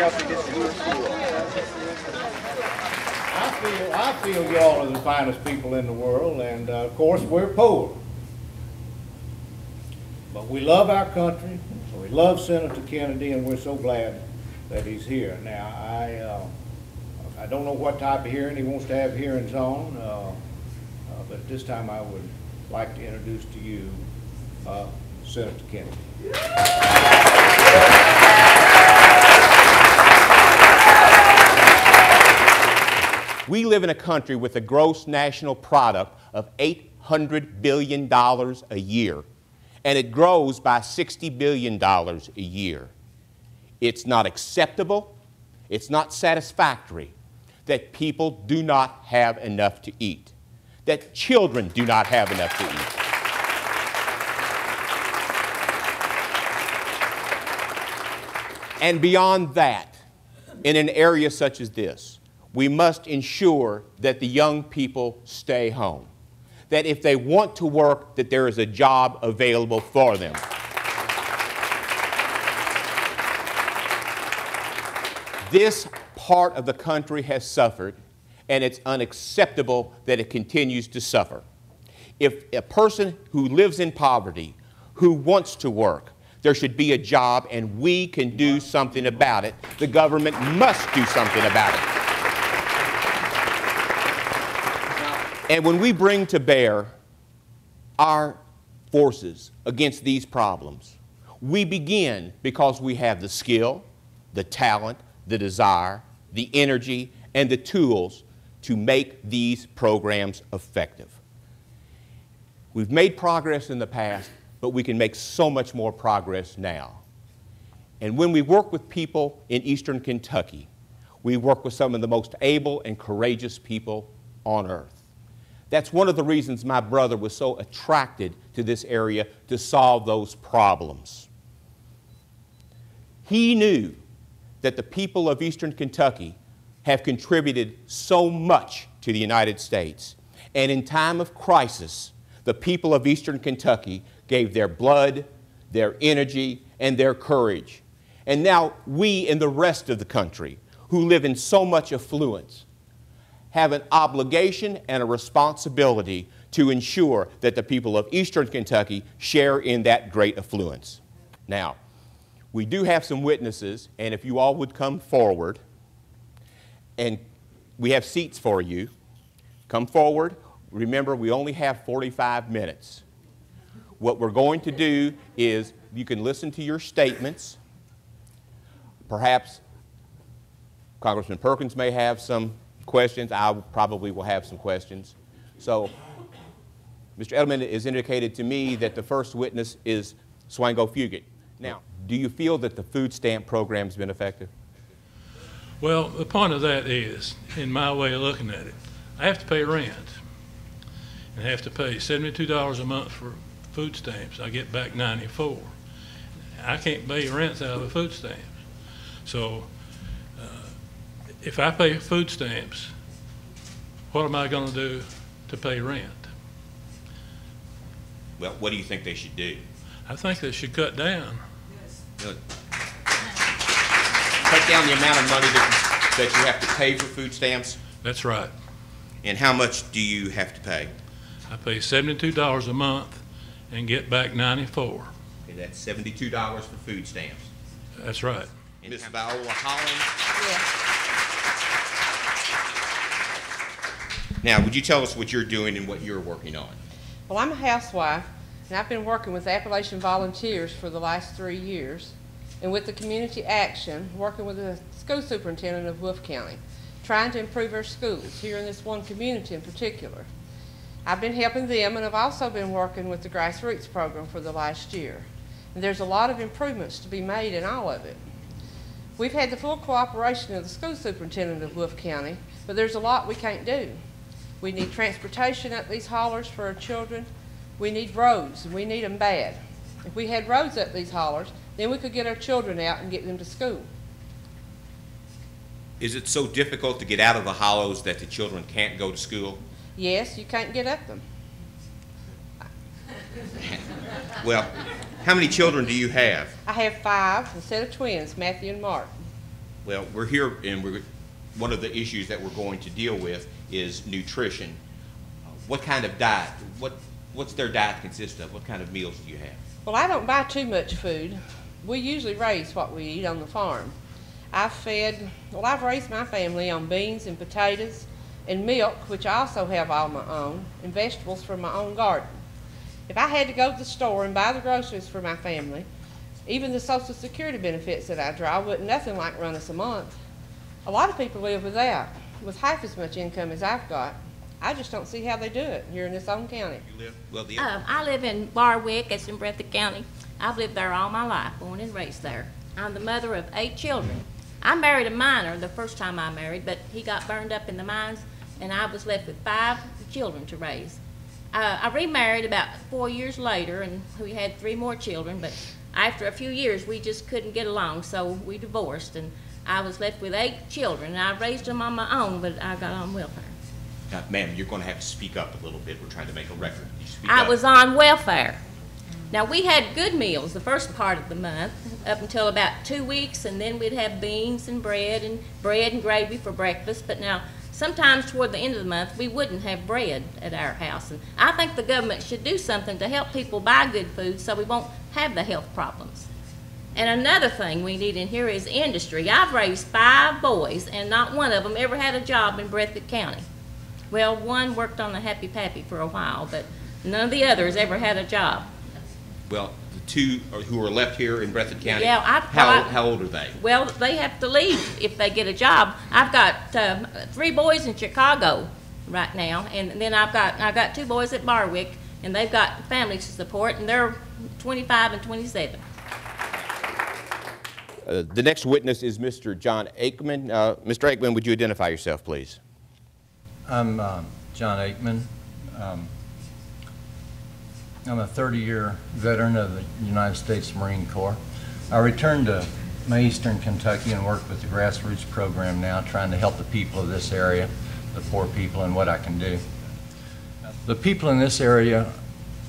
help you get through the school. I feel y'all are the finest people in the world, and of course we're poor. But we love our country, we love Senator Kennedy, and we're so glad that he's here. Now, I don't know what type of hearing he wants to have hearings on, but at this time I would like to introduce to you Senator Kennedy. We live in a country with a gross national product of $800 billion a year, and it grows by $60 billion a year. It's not acceptable, it's not satisfactory that people do not have enough to eat, that children do not have enough to eat. And beyond that, in an area such as this, we must ensure that the young people stay home, that if they want to work, that there is a job available for them. This part of the country has suffered, and it's unacceptable that it continues to suffer. If a person who lives in poverty, who wants to work, there should be a job, and we can do something about it. The government must do something about it. And when we bring to bear our forces against these problems, we begin because we have the skill, the talent, the desire, the energy, and the tools to make these programs effective. We've made progress in the past, but we can make so much more progress now. And when we work with people in Eastern Kentucky, we work with some of the most able and courageous people on earth. That's one of the reasons my brother was so attracted to this area to solve those problems. He knew that the people of Eastern Kentucky have contributed so much to the United States. And in time of crisis, the people of Eastern Kentucky gave their blood, their energy, and their courage. And now we in the rest of the country, who live in so much affluence, have an obligation and a responsibility to ensure that the people of Eastern Kentucky share in that great affluence. Now, we do have some witnesses, and if you all would come forward, and we have seats for you. Come forward. Remember, we only have 45 minutes. What we're going to do is you can listen to your statements. Perhaps Congressman Perkins may have some questions. I probably will have some questions. So Mr. Edelman has indicated to me that the first witness is Swango Fugate. Now, do you feel that the food stamp program has been effective? Well, the point of that is, in my way of looking at it, I have to pay rent and I have to pay $72 a month for food stamps. I get back $94. I can't pay rent out of the food stamps. So if I pay food stamps, what am I going to do to pay rent? Well, what do you think they should do? I think they should cut down. Yes. Cut down the amount of money that you have to pay for food stamps? That's right. And how much do you have to pay? I pay $72 a month and get back $94. Okay, that's $72 for food stamps. That's right. And Ms. Viola, Holland? Yes. Now, would you tell us what you're doing and what you're working on? Well, I'm a housewife, and I've been working with Appalachian Volunteers for the last 3 years, and with the Community Action, working with the school superintendent of Wolfe County, trying to improve our schools here in this one community in particular. I've been helping them, and I've also been working with the grassroots program for the last year. And there's a lot of improvements to be made in all of it. We've had the full cooperation of the school superintendent of Wolfe County, but there's a lot we can't do. We need transportation up these hollers for our children. We need roads, and we need them bad. If we had roads up these hollers, then we could get our children out and get them to school. Is it so difficult to get out of the hollows that the children can't go to school? Yes, you can't get up them. Well, how many children do you have? I have 5, a set of twins, Matthew and Mark. Well, we're here, and one of the issues that we're going to deal with is nutrition. What kind of diet, what's their diet consist of? What kind of meals do you have? Well, I don't buy too much food. We usually raise what we eat on the farm. I've raised my family on beans and potatoes and milk, which I also have all my own, and vegetables from my own garden. If I had to go to the store and buy the groceries for my family, even the Social Security benefits that I draw wouldn't nothing like run us a month. A lot of people live with half as much income as I've got. I just don't see how they do it here in this own county. You live, well, I live in Barwick, it's in Breathitt County. I've lived there all my life, born and raised there. I'm the mother of 8 children. I married a miner the first time I married, but he got burned up in the mines, and I was left with 5 children to raise. I remarried about 4 years later, and we had 3 more children, but after a few years, we just couldn't get along, so we divorced, and I was left with 8 children, and I raised them on my own, but I got on welfare. Now, ma'am, you're going to have to speak up a little bit. We're trying to make a record. You speak I up. was on welfare. Now, we had good meals the first part of the month, up until about 2 weeks, and then we'd have beans and bread and gravy for breakfast. But now, sometimes toward the end of the month, we wouldn't have bread at our house. And I think the government should do something to help people buy good food so we won't have the health problems. And another thing we need in here is industry. I've raised 5 boys, and not one of them ever had a job in Breathitt County. Well, one worked on the Happy Pappy for a while, but none of the others ever had a job. Well, the 2 who are left here in Breathitt County, Yeah, how old are they? Well, they have to leave if they get a job. I've got 3 boys in Chicago right now, and then I've got 2 boys at Barwick, and they've got families to support, and they're 25 and 27. The next witness is Mr. John Akemon. Mr. Akemon, would you identify yourself, please? I'm John Akemon. I'm a 30-year veteran of the United States Marine Corps. I returned to my Eastern Kentucky and work with the grassroots program now, trying to help the people of this area, the poor people, and what I can do. The people in this area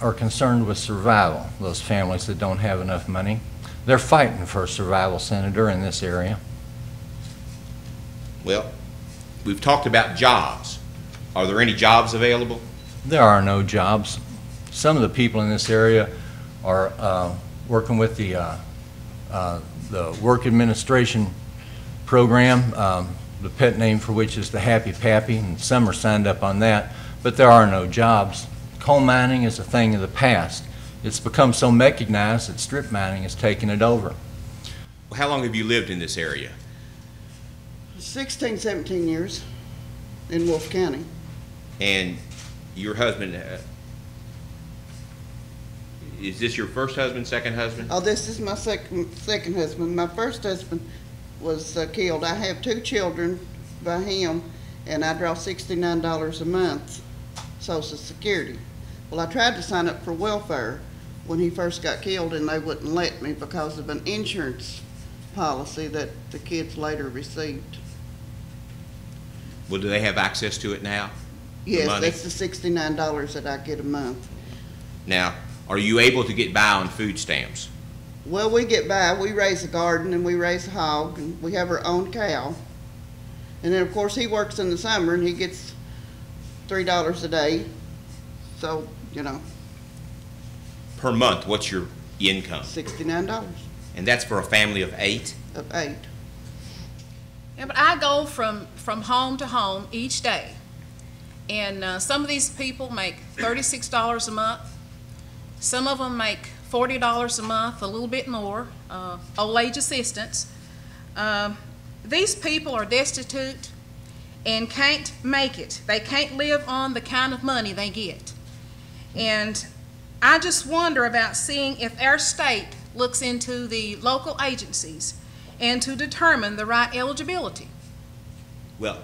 are concerned with survival, those families that don't have enough money. They're fighting for survival, Senator, in this area. Well, we've talked about jobs. Are there any jobs available? There are no jobs. Some of the people in this area are working with the work administration program, the pet name for which is the Happy Pappy, and some are signed up on that, but there are no jobs. Coal mining is a thing of the past. It's become so mechanized that strip mining has taken it over. How long have you lived in this area? 16, 17 years in Wolfe County. And your husband, is this your first husband, second husband? Oh, this is my second husband. My first husband was killed. I have 2 children by him, and I draw $69 a month, Social Security. Well, I tried to sign up for welfare when he first got killed, and they wouldn't let me because of an insurance policy that the kids later received. Well, do they have access to it now? Yes, that's the $69 that I get a month. Now, are you able to get by on food stamps? Well, we get by. We raise a garden, and we raise a hog, and we have our own cow. And then, of course, he works in the summer, and he gets $3 a day. So, you know. Per month, what's your income? $69. And that's for a family of 8? Of 8. Yeah, but I go from home to home each day. And some of these people make $36 a month. Some of them make $40 a month, a little bit more, old age assistance. These people are destitute and can't make it. They can't live on the kind of money they get. And I just wonder about seeing if our state looks into the local agencies and to determine the right eligibility. Well,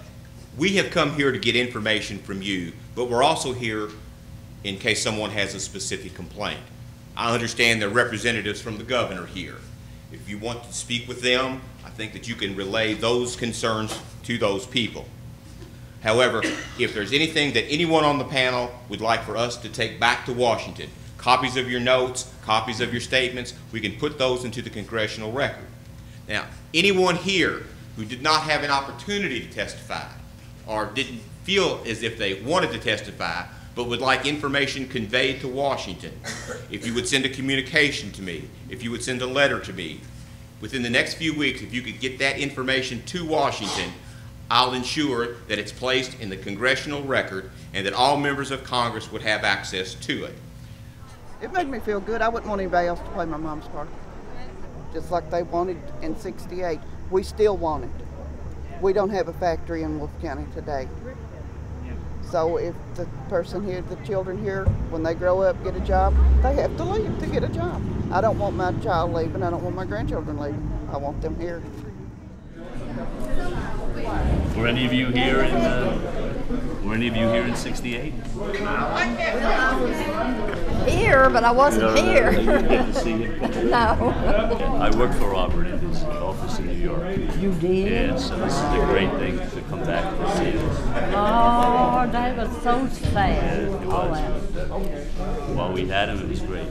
we have come here to get information from you, but we're also here in case someone has a specific complaint. I understand there are representatives from the governor here. If you want to speak with them, I think that you can relay those concerns to those people. However, if there's anything that anyone on the panel would like for us to take back to Washington, copies of your notes, copies of your statements, we can put those into the congressional record. Now, anyone here who did not have an opportunity to testify or didn't feel as if they wanted to testify, but would like information conveyed to Washington, if you would send a communication to me, if you would send a letter to me, within the next few weeks, if you could get that information to Washington, I'll ensure that it's placed in the congressional record and that all members of Congress would have access to it. It made me feel good. I wouldn't want anybody else to play my mom's part. Just like they wanted in '68. We still want it. We don't have a factory in Wolfe County today. So if the person here, the children here, when they grow up, get a job, they have to leave to get a job. I don't want my child leaving. I don't want my grandchildren leaving. I want them here. Were any of you here in '68? Here, but I wasn't here. You didn't get to see him? No. I worked for Robert in his office in New York. You did? Yeah, so this is a great thing to come back and see this. Oh, that was so sad. Yeah, it was. While we had him, it was great.